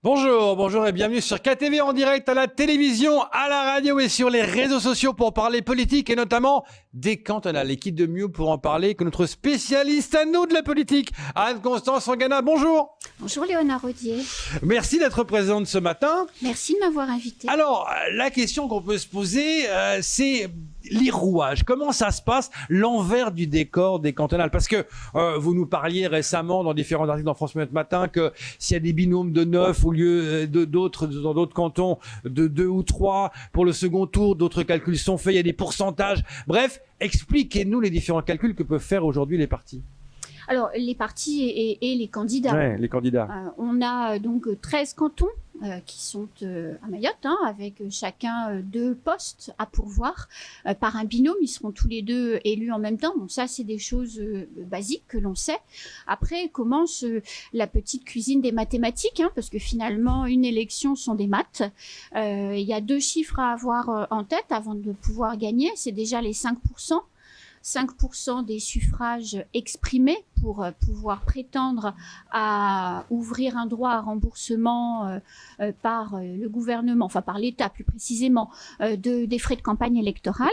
Bonjour, bonjour et bienvenue sur KTV en direct à la télévision, à la radio et sur les réseaux sociaux pour parler politique et notamment des cantonales. L'équipe de mieux pour en parler que notre spécialiste à nous de la politique, Anne-Constance Angana. Bonjour. Bonjour Léonard Rodier. Merci d'être présente ce matin. Merci de m'avoir invité. Alors, la question qu'on peut se poser, c'est les rouages. Comment ça se passe, l'envers du décor des cantonales? Parce que vous nous parliez récemment dans différents articles dans France Média Matin que s'il y a des binômes de 9 au lieu d'autres, dans d'autres cantons, de 2 ou 3 pour le second tour, d'autres calculs sont faits, il y a des pourcentages. Bref, expliquez-nous les différents calculs que peuvent faire aujourd'hui les partis. Alors, les partis et les candidats. Ouais, les candidats. On a donc 13 cantons qui sont à Mayotte, avec chacun 2 postes à pourvoir par un binôme. Ils seront tous les 2 élus en même temps. Bon, ça, c'est des choses basiques que l'on sait. Après commence la petite cuisine des mathématiques, parce que finalement, une élection sont des maths. Il y a 2 chiffres à avoir en tête avant de pouvoir gagner. C'est déjà les 5%. 5% des suffrages exprimés pour pouvoir prétendre à ouvrir un droit à remboursement par le gouvernement, enfin par l'État plus précisément, des frais de campagne électorale.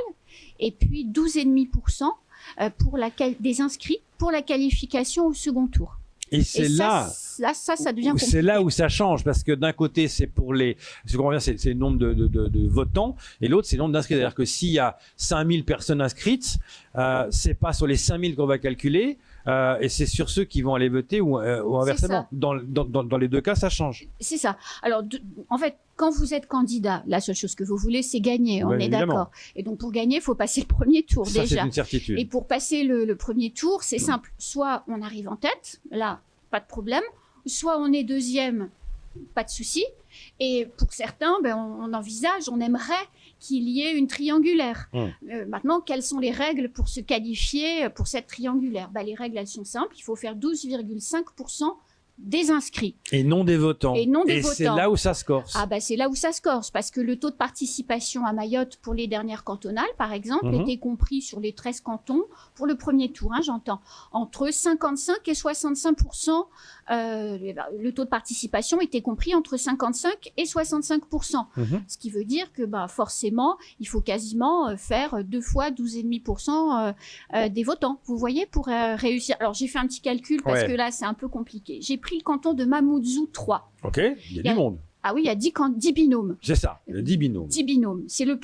Et puis 12,5% des inscrits pour la qualification au second tour. Et c'est là, ça devient compliqué. C'est là où ça change, parce que d'un côté, c'est pour les, c'est le nombre de votants, et l'autre, c'est le nombre d'inscrits. C'est-à-dire que s'il y a 5000 personnes inscrites, c'est pas sur les 5000 qu'on va calculer, et c'est sur ceux qui vont aller voter ou inversement. Dans les 2 cas, ça change. C'est ça. Alors, en fait, quand vous êtes candidat, la seule chose que vous voulez, c'est gagner. On est d'accord. Et donc, pour gagner, il faut passer le premier tour déjà. Ça, c'est une certitude. Et pour passer le premier tour, c'est simple. Soit on arrive en tête, là, pas de problème. Soit on est deuxième, pas de souci. Et pour certains, on envisage, on aimerait qu'il y ait une triangulaire. Maintenant, quelles sont les règles pour se qualifier pour cette triangulaire? Les règles, elles sont simples. Il faut faire 12,5% des inscrits. Et non des votants. Et c'est là où ça se corse. C'est là où ça se corse, parce que le taux de participation à Mayotte pour les dernières cantonales, par exemple, était compris sur les 13 cantons, pour le premier tour, j'entends, entre 55 et 65%. Le taux de participation était compris entre 55 et 65%. Ce qui veut dire que forcément, il faut quasiment faire 2 fois 12,5% des votants. Vous voyez, pour réussir. Alors, j'ai fait un petit calcul parce que là, c'est un peu compliqué. J'ai pris le canton de Mamoudzou 3. Ok, il y a du monde. Ah oui, il y a 10 binômes. C'est ça, 10 binômes. 10 binômes. C'est là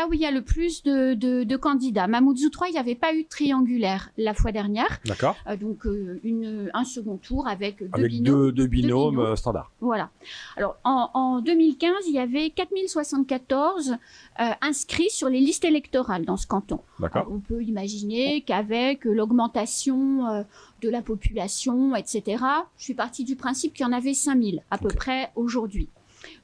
où il y a le plus de candidats. Mamoudzou 3, il n'y avait pas eu de triangulaire la fois dernière. D'accord. Donc, un second tour avec 2 binômes. Deux binômes standards. Voilà. Alors, en 2015, il y avait 4074 inscrits sur les listes électorales dans ce canton. D'accord. On peut imaginer qu'avec l'augmentation de la population, etc., je suis partie du principe qu'il y en avait 5000 à peu près aujourd'hui.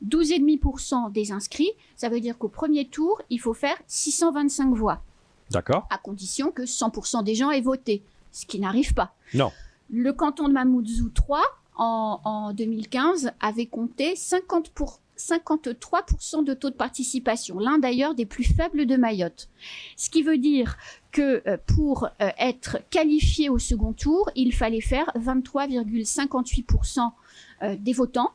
12,5% des inscrits, ça veut dire qu'au premier tour, il faut faire 625 voix. D'accord. À condition que 100% des gens aient voté, ce qui n'arrive pas. Non. Le canton de Mamoudzou 3, en 2015, avait compté 53% de taux de participation, l'un d'ailleurs des plus faibles de Mayotte. Ce qui veut dire que pour être qualifié au second tour, il fallait faire 23,58% des votants.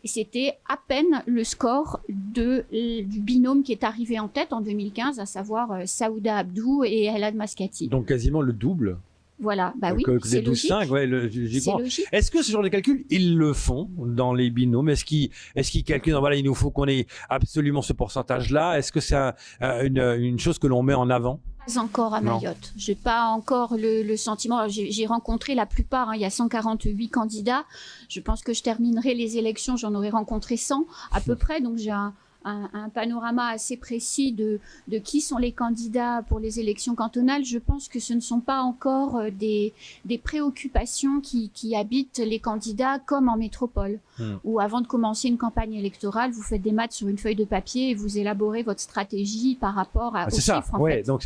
Et c'était à peine le score du binôme qui est arrivé en tête en 2015, à savoir Saouda Abdou et Elad Maskati. Donc quasiment le double. Voilà, oui, c'est logique. 12,5, logiquement. Est-ce que ce genre de calcul, ils le font dans les binômes? Est-ce qu'ils calculent, voilà, il nous faut qu'on ait absolument ce pourcentage-là? Est-ce que c'est une chose que l'on met en avant? Pas encore à Mayotte. Je n'ai pas encore le sentiment. J'ai rencontré la plupart, il y a 148 candidats. Je pense que je terminerai les élections, j'en aurai rencontré 100 à peu près. Donc j'ai un panorama assez précis de qui sont les candidats pour les élections cantonales. Je pense que ce ne sont pas encore des préoccupations qui habitent les candidats comme en métropole, où avant de commencer une campagne électorale, vous faites des maths sur une feuille de papier et vous élaborez votre stratégie par rapport aux chiffres. Donc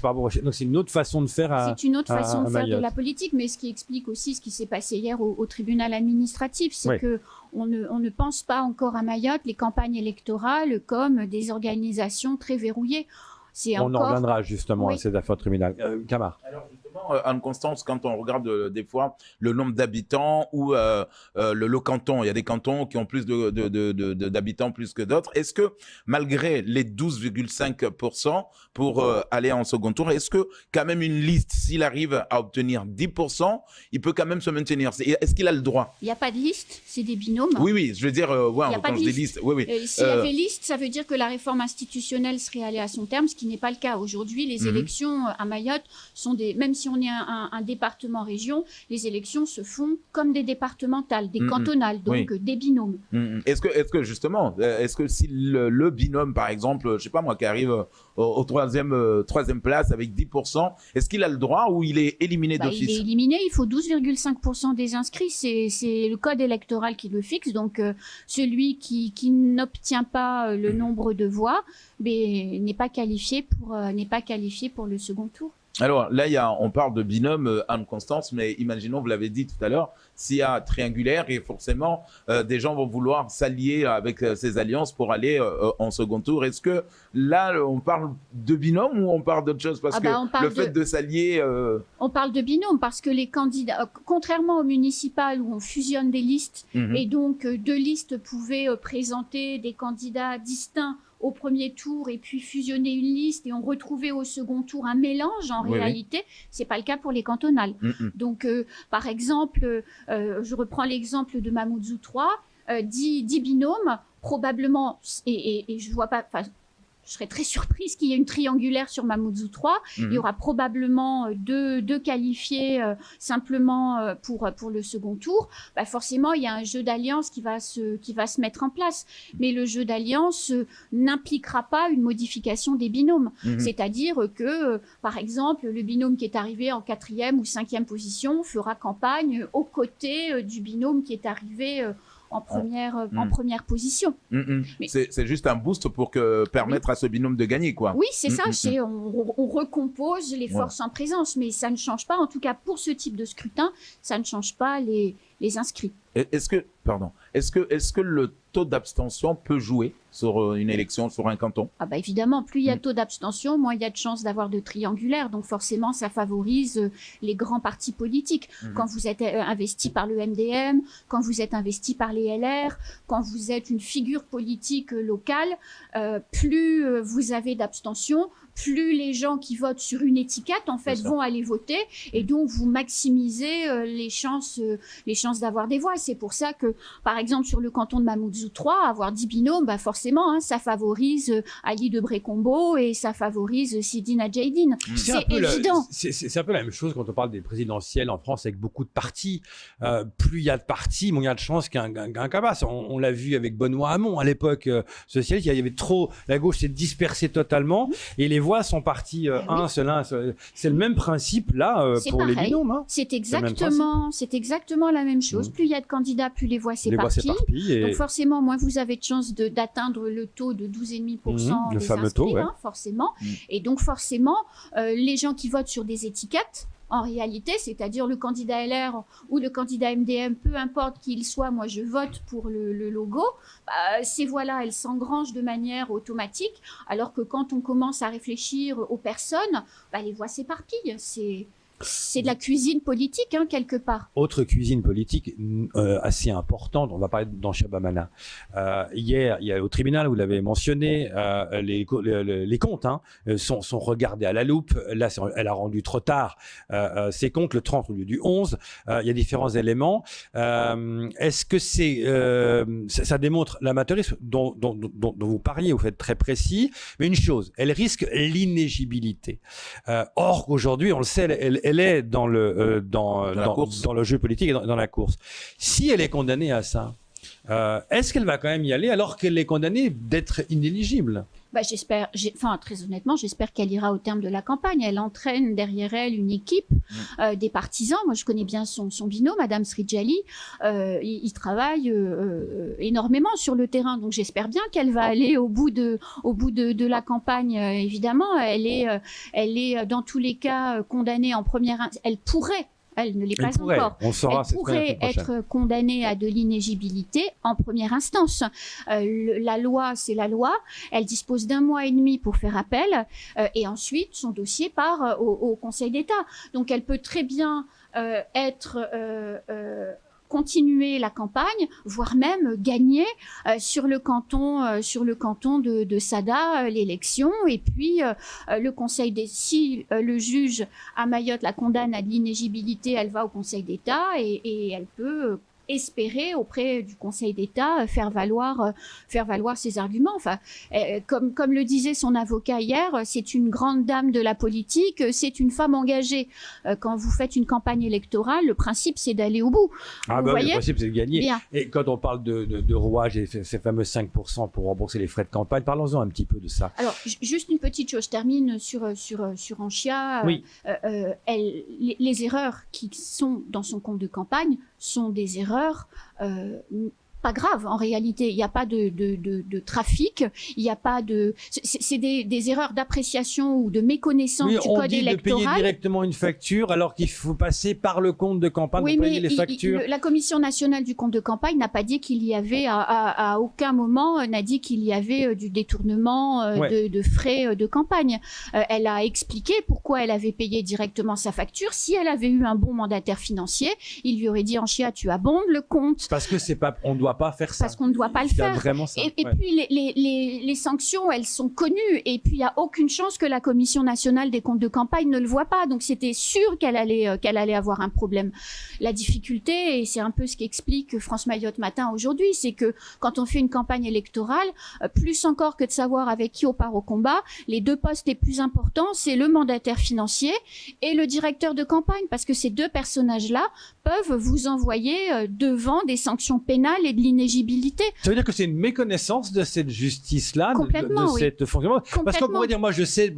c'est une autre façon de faire. C'est une autre façon de faire de la politique, mais ce qui explique aussi ce qui s'est passé hier au tribunal administratif, c'est que on ne pense pas encore à Mayotte les campagnes électorales comme des organisations très verrouillées. On en reviendra justement à cette affaire tribunal. Camar. Alors justement, Anne-Constance, quand on regarde des fois le nombre d'habitants ou le canton, il y a des cantons qui ont plus d'habitants plus que d'autres. Est-ce que malgré les 12,5% pour aller en second tour, est-ce que quand même une liste, s'il arrive à obtenir 10%, il peut quand même se maintenir? Est-ce qu'il a le droit? Il n'y a pas de liste, c'est des binômes. Oui, je veux dire, quand je dis liste, oui. S'il y avait liste, ça veut dire que la réforme institutionnelle serait allée à son terme, ce qui n'est pas le cas. Aujourd'hui, les élections à Mayotte sont même si on est un département-région, les élections se font comme des départementales, des cantonales, donc des binômes. Est-ce que justement, est-ce que si le binôme, par exemple, je sais pas moi, qui arrive au troisième place avec 10%, est-ce qu'il a le droit ou il est éliminé d'office? Il est éliminé, il faut 12,5% des inscrits, c'est le code électoral qui le fixe, donc celui qui n'obtient pas le nombre de voix n'est pas qualifié pour le second tour. Alors là, on parle de binôme, Anne-Constance, mais imaginons, vous l'avez dit tout à l'heure, s'il y a triangulaire, et forcément, des gens vont vouloir s'allier avec ces alliances pour aller en second tour. Est-ce que là, on parle de binôme ou on parle d'autre chose? Parce que le fait de s'allier... On parle de binôme parce que les candidats, contrairement au municipal où on fusionne des listes, et donc deux listes pouvaient présenter des candidats distincts au premier tour et puis fusionner une liste et on retrouvait au second tour un mélange. En réalité, c'est pas le cas pour les cantonales. Donc, par exemple, je reprends l'exemple de Mamoudzou 3, 10 binômes, probablement, et je vois pas... Je serais très surprise qu'il y ait une triangulaire sur Mamoudzou 3. Il y aura probablement deux qualifiés simplement pour le second tour. Forcément, il y a un jeu d'alliance qui va se mettre en place. Mais le jeu d'alliance n'impliquera pas une modification des binômes. C'est-à-dire que, par exemple, le binôme qui est arrivé en 4e ou 5e position fera campagne aux côtés du binôme qui est arrivé en première position. Mais... C'est juste un boost pour permettre à ce binôme de gagner, quoi. Oui, c'est ça. On recompose les forces en présence, mais ça ne change pas, en tout cas pour ce type de scrutin, ça ne change pas les inscrits. Est-ce que le taux d'abstention peut jouer sur une élection, sur un canton? Évidemment, plus il y a de taux d'abstention, moins il y a de chances d'avoir de triangulaire. Donc forcément, ça favorise les grands partis politiques. Quand vous êtes investi par le MDM, quand vous êtes investi par les LR, quand vous êtes une figure politique locale, plus vous avez d'abstention, plus les gens qui votent sur une étiquette, en fait, vont aller voter. Et donc, vous maximisez les chances d'avoir des voix. C'est pour ça que, par exemple, sur le canton de Mamoudzou 3, avoir 10 binômes, forcément, ça favorise Ali de Brécombeau et ça favorise Sidi Nadjaïdine. C'est évident. C'est un peu la même chose quand on parle des présidentielles en France avec beaucoup de partis. Plus il y a de partis, moins il y a de chances qu'un cabas. On l'a vu avec Benoît Hamon à l'époque socialiste. Il y avait trop... La gauche s'est dispersée totalement et les voix sont parties c'est le même principe là pour les binômes. C'est exactement la même chose. Plus il y a de candidats, plus les voix s'éparpillent. Donc forcément, moins vous avez de chances d'atteindre le taux de 12,5% le fameux taux, forcément. Et donc forcément, les gens qui votent sur des étiquettes, en réalité, c'est-à-dire le candidat LR ou le candidat MDM, peu importe qui il soit, moi je vote pour le logo, ces voix-là, elles s'engrangent de manière automatique, alors que quand on commence à réfléchir aux personnes, les voix s'éparpillent. C'est de la cuisine politique, quelque part. Autre cuisine politique assez importante, on va parler dans Chabamana. Hier, il y a au tribunal, vous l'avez mentionné, les comptes sont regardés à la loupe. Là, elle a rendu trop tard ses comptes, le 30 au lieu du 11. Il y a différents éléments. Est-ce que ça démontre l'amateurisme dont vous parliez, vous faites très précis, mais une chose, elle risque l'inéligibilité. Or, aujourd'hui, on le sait, elle est dans le jeu politique et dans la course. Si elle est condamnée à ça, est-ce qu'elle va quand même y aller alors qu'elle est condamnée d'être inéligible? Très honnêtement, j'espère qu'elle ira au terme de la campagne. Elle entraîne derrière elle une équipe, des partisans. Moi, je connais bien son binôme, Madame Sridjali. Il travaille énormément sur le terrain. Donc, j'espère bien qu'elle va aller au bout de la campagne. Évidemment, elle est dans tous les cas condamnée en première. Elle pourrait Elle ne l'est Elle pas pourrait, encore. on le saura Elle cette semaine, la pourrait semaine prochaine. être condamnée à de l'inéligibilité en première instance. La loi, c'est la loi. Elle dispose d'1 mois et demi pour faire appel et ensuite son dossier part au Conseil d'État. Donc elle peut très bien continuer la campagne, voire même gagner sur le canton de Sada l'élection. Et puis si le juge à Mayotte la condamne à de l'inéligibilité, elle va au Conseil d'État et elle peut espérer auprès du Conseil d'État faire valoir ses arguments. Enfin, comme le disait son avocat hier, c'est une grande dame de la politique, c'est une femme engagée. Quand vous faites une campagne électorale, le principe c'est d'aller au bout. Ah Vous bah oui, voyez le principe c'est de gagner. Bien. Et quand on parle de rouage et ces fameux 5% pour rembourser les frais de campagne, parlons-en un petit peu de ça. Alors, juste une petite chose, je termine sur Anchia. Oui. Les erreurs qui sont dans son compte de campagne sont des erreurs pas graves en réalité. Il n'y a pas de trafic, il n'y a pas de... C'est des erreurs d'appréciation ou de méconnaissance Oui, du on code dit de payer électoral. directement une facture alors qu'il faut passer par le compte de campagne Oui, pour mais payer les factures. la Commission nationale du compte de campagne n'a pas dit qu'il y avait, à aucun moment, n'a dit qu'il y avait du détournement de frais de campagne. Elle a expliqué pourquoi elle avait payé directement sa facture. Si elle avait eu un bon mandataire financier, il lui aurait dit, Anchia, tu abondes le compte. Parce que on ne doit pas faire ça. Parce qu'on ne doit pas le Il y a faire. vraiment ça. Et puis les sanctions, elles sont connues. Et puis il n'y a aucune chance que la Commission nationale des comptes de campagne ne le voit pas. Donc c'était sûr qu'elle allait avoir un problème. La difficulté, et c'est un peu ce qu'explique France Mayotte Matin aujourd'hui, c'est que quand on fait une campagne électorale, plus encore que de savoir avec qui on part au combat, les 2 postes les plus importants, c'est le mandataire financier et le directeur de campagne. Parce que ces 2 personnages-là peuvent vous envoyer devant des sanctions pénales et de l'inéligibilité. Ça veut dire que c'est une méconnaissance de cette justice-là, Complètement, de oui. cette fonctionnement. Parce qu'on pourrait dire, moi je sais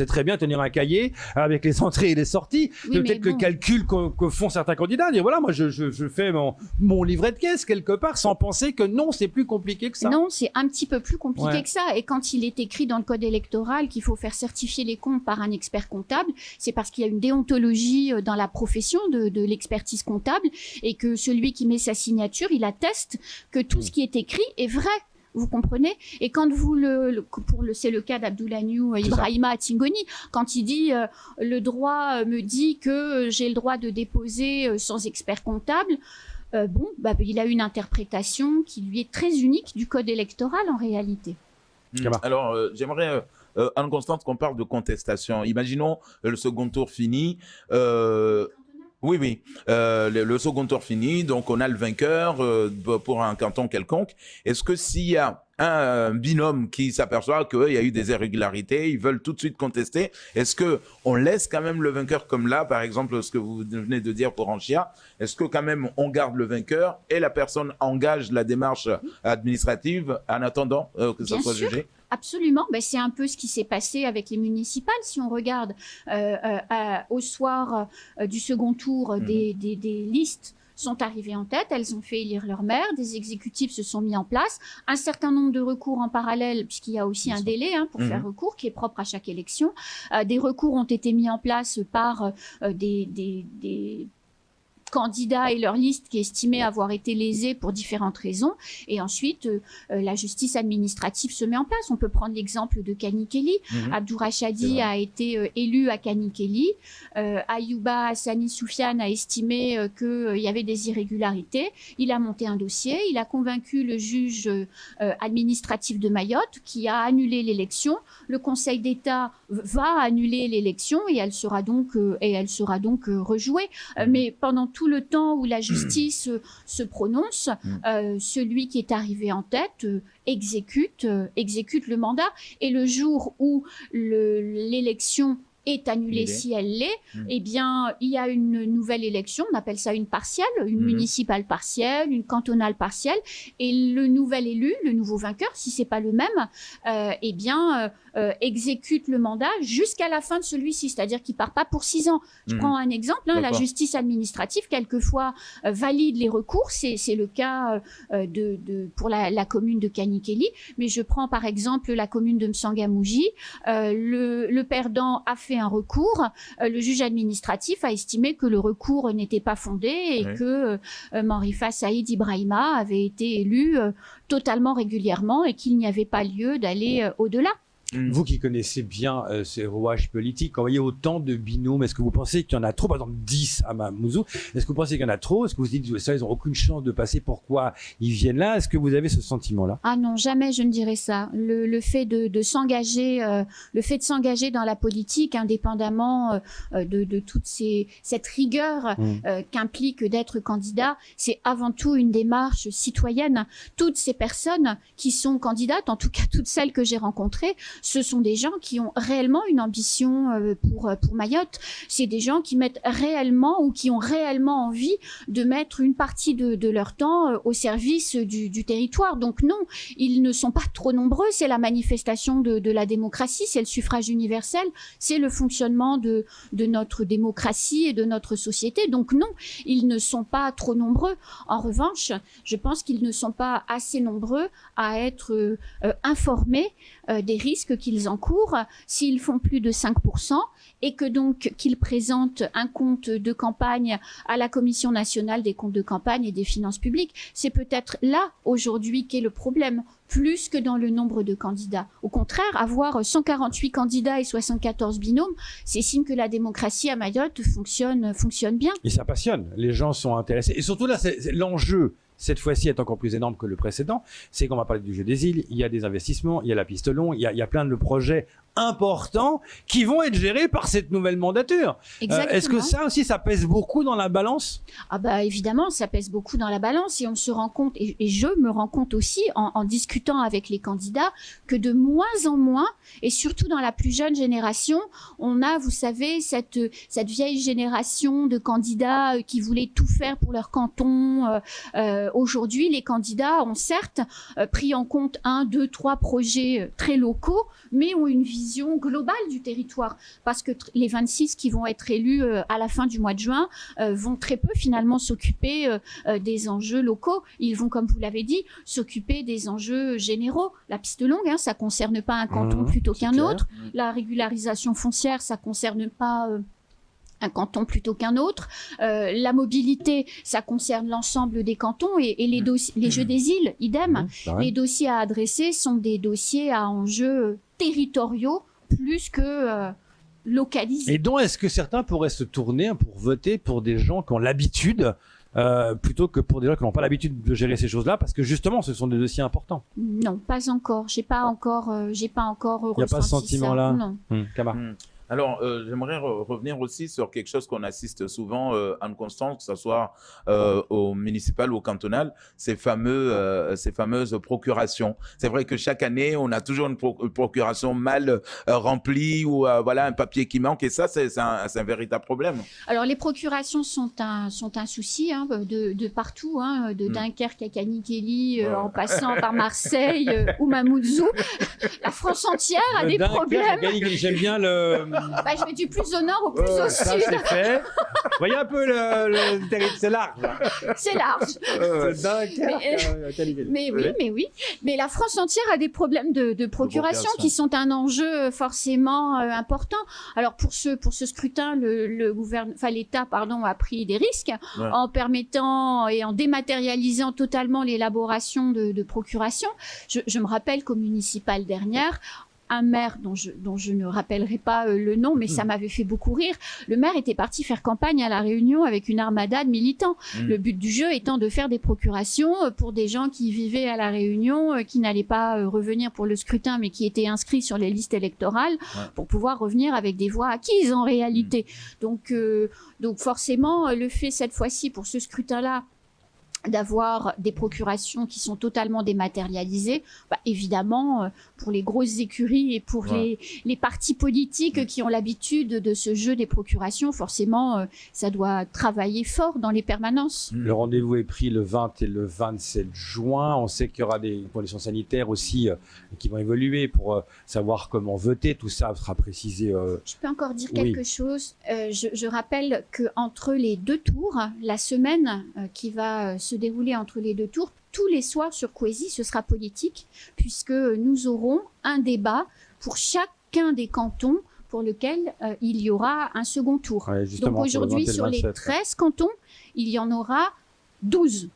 très bien tenir un cahier avec les entrées et les sorties. Oui, Peut-être mais le calcul que font certains candidats, dire voilà, moi je fais mon livret de caisse quelque part sans penser que non, c'est plus compliqué que ça. Non, c'est un petit peu plus compliqué Ouais. que ça. Et quand il est écrit dans le code électoral qu'il faut faire certifier les comptes par un expert comptable, c'est parce qu'il y a une déontologie dans la profession de l'expertise comptable et que celui qui met sa signature, il atteste que tout ce qui est écrit est vrai. Vous comprenez? Et quand vous c'est le cas d'Abdoulaniou Ibrahima à Tingoni, quand il dit le droit me dit que j'ai le droit de déposer sans expert comptable, il a une interprétation qui lui est très unique du code électoral en réalité. Alors, j'aimerais, Anne-Constance, qu'on parle de contestation. Imaginons le second tour fini. Oui. Le second tour fini, donc on a le vainqueur pour un canton quelconque. Est-ce que s'il y a un binôme qui s'aperçoit qu'il y a eu des irrégularités, ils veulent tout de suite contester, est-ce que on laisse quand même le vainqueur comme là, par exemple, ce que vous venez de dire pour Anchia, est-ce que quand même on garde le vainqueur et la personne engage la démarche administrative en attendant que ça soit jugé? Absolument, c'est un peu ce qui s'est passé avec les municipales. Si on regarde au soir du second tour, des listes sont arrivées en tête, elles ont fait élire leur maire, des exécutifs se sont mis en place, un certain nombre de recours en parallèle, puisqu'il y a aussi un délai pour faire recours qui est propre à chaque élection. Des recours ont été mis en place par des candidats et leur liste qui estimaient avoir été lésés pour différentes raisons. Et ensuite, la justice administrative se met en place. On peut prendre l'exemple de Kanikeli. Abdou Rachadi a été élu à Kanikeli. Ayouba Hassani Soufiane a estimé qu'il y avait des irrégularités. Il a monté un dossier. Il a convaincu le juge administratif de Mayotte qui a annulé l'élection. Le Conseil d'État va annuler l'élection et elle sera donc rejouée. Mais pendant tout le temps où la justice se prononce, celui qui est arrivé en tête exécute le mandat. Et le jour où l'élection est annulée, si elle l'est, eh bien, il y a une nouvelle élection, on appelle ça une partielle, une municipale partielle, une cantonale partielle, et le nouvel élu, le nouveau vainqueur, si c'est pas le même, exécute le mandat jusqu'à la fin de celui-ci, c'est-à-dire qu'il part pas pour 6 ans. Je prends un exemple, la D'accord. justice administrative, quelquefois, valide les recours. C'est le cas pour la commune de Kanikeli. Mais je prends par exemple la commune de Msangamouji. Le perdant a fait un recours. Le juge administratif a estimé que le recours n'était pas fondé et Oui. que Manrifa Saïd Ibrahima avait été élu totalement régulièrement et qu'il n'y avait pas lieu d'aller au-delà. Vous qui connaissez bien ces rouages politiques, quand vous voyez autant de binômes, est-ce que vous pensez qu'il y en a trop? Par exemple, 10 à Mamoudzou, est-ce que vous pensez qu'il y en a trop? Est-ce que vous vous dites, ça, ils n'ont aucune chance de passer, pourquoi ils viennent là? Est-ce que vous avez ce sentiment-là? Ah non, jamais je ne dirais ça. Le fait de s'engager, dans la politique, indépendamment de toute cette rigueur qu'implique d'être candidat, c'est avant tout une démarche citoyenne. Toutes ces personnes qui sont candidates, en tout cas toutes celles que j'ai rencontrées, ce sont des gens qui ont réellement une ambition pour Mayotte. C'est des gens qui mettent réellement ou qui ont réellement envie de mettre une partie de leur temps au service du territoire. Donc non, ils ne sont pas trop nombreux. C'est la manifestation de la démocratie, c'est le suffrage universel, c'est le fonctionnement de notre démocratie et de notre société. Donc non, ils ne sont pas trop nombreux. En revanche, je pense qu'ils ne sont pas assez nombreux à être informés des risques qu'ils encourent s'ils font plus de 5% et que donc qu'ils présentent un compte de campagne à la Commission nationale des comptes de campagne et des finances publiques. C'est peut-être là aujourd'hui qu'est le problème, plus que dans le nombre de candidats. Au contraire, avoir 148 candidats et 74 binômes, c'est signe que la démocratie à Mayotte fonctionne bien. Et ça passionne, les gens sont intéressés. Et surtout là, l'enjeu, cette fois-ci, est encore plus énorme que le précédent. C'est qu'on va parler du jeu des îles, il y a des investissements, il y a la piste longue, il y a plein de projets importants qui vont être gérés par cette nouvelle mandature. Est-ce que ça aussi, ça pèse beaucoup dans la balance? Ah bah évidemment, ça pèse beaucoup dans la balance et on se rend compte, et je me rends compte aussi en discutant avec les candidats, que de moins en moins, et surtout dans la plus jeune génération, on a, vous savez, cette vieille génération de candidats qui voulaient tout faire pour leur canton. Aujourd'hui, les candidats ont certes pris en compte 1, 2, 3 projets très locaux, mais ont une vision globale du territoire. Parce que les 26 qui vont être élus à la fin du mois de juin vont très peu finalement s'occuper des enjeux locaux. Ils vont, comme vous l'avez dit, s'occuper des enjeux généraux. La piste longue, ça concerne pas un canton plutôt qu'un autre. La régularisation foncière, ça concerne pas un canton plutôt qu'un autre. La mobilité, ça concerne l'ensemble des cantons et les jeux des îles, idem. Les dossiers à adresser sont des dossiers à enjeux territoriaux plus que localisés. Et donc, est-ce que certains pourraient se tourner pour voter pour des gens qui ont l'habitude plutôt que pour des gens qui n'ont pas l'habitude de gérer ces choses-là, parce que justement, ce sont des dossiers importants? Non, pas encore. J'ai pas encore ressenti ça. Il n'y a pas ce sentiment-là? Non. Kamar. Alors, j'aimerais revenir aussi sur quelque chose qu'on assiste souvent, Anne-Constance, que ce soit au municipal ou au cantonal, ces fameuses procurations. C'est vrai que chaque année, on a toujours une procuration mal remplie ou voilà un papier qui manque, et ça, c'est un véritable problème. Alors, les procurations sont un souci de partout, de Dunkerque à Kanikeli, en passant par Marseille ou Mamoudzou. La France entière a des problèmes. J'aime bien le... je vais du plus au nord au plus au ça, sud. c'est fait. Vous voyez un peu le territoire, c'est large. C'est large. C'est dingue. Mais oui. Mais la France entière a des problèmes de procuration qui sont un enjeu forcément important. Alors pour ce scrutin, l'État a pris des risques en permettant et en dématérialisant totalement l'élaboration de procuration. Je me rappelle qu'au municipal dernière, un maire dont je ne rappellerai pas le nom, mais ça m'avait fait beaucoup rire. Le maire était parti faire campagne à La Réunion avec une armada de militants. Le but du jeu étant de faire des procurations pour des gens qui vivaient à La Réunion, qui n'allaient pas revenir pour le scrutin, mais qui étaient inscrits sur les listes électorales pour pouvoir revenir avec des voix acquises en réalité. Donc forcément, le fait cette fois-ci pour ce scrutin-là d'avoir des procurations qui sont totalement dématérialisées, évidemment, pour les grosses écuries et pour les partis politiques qui ont l'habitude de ce jeu des procurations, forcément, ça doit travailler fort dans les permanences. Le rendez-vous est pris le 20 et le 27 juin. On sait qu'il y aura des conditions sanitaires aussi qui vont évoluer pour savoir comment voter. Tout ça sera précisé. Je peux encore dire quelque chose. Je rappelle qu'entre les deux tours, la semaine qui va se dérouler entre les deux tours, tous les soirs sur Kwesi, ce sera politique, puisque nous aurons un débat pour chacun des cantons pour lequel il y aura un second tour. Ouais, donc aujourd'hui, sur les 13 cantons, il y en aura 12,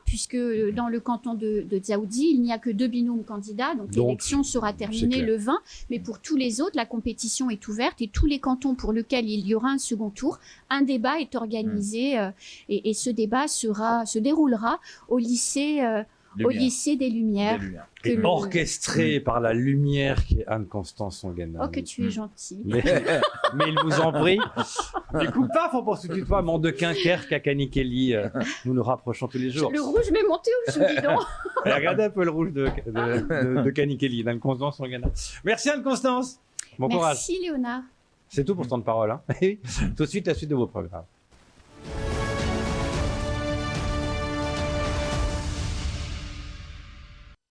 puisque dans le canton de Dzaoudzi, il n'y a que 2 binômes candidats, donc l'élection sera terminée le 20, mais pour tous les autres, la compétition est ouverte et tous les cantons pour lesquels il y aura un second tour, un débat est organisé et ce débat se déroulera au lycée des Lumières. Et orchestré par la lumière qui est Anne-Constance Songana. Oh, que tu es gentil. Mais il vous en prie. Du coup, paf, on pense tout de suite à de Quinquerque à Kanikeli. Nous nous rapprochons tous les jours. Le rouge m'est monté au chou, dis donc. Regardez un peu le rouge de Kanikeli, d'Anne-Constance Songana. Merci Anne-Constance. Bon courage. Merci Léonard. C'est tout pour ce temps de parole. Tout de suite, la suite de vos programmes.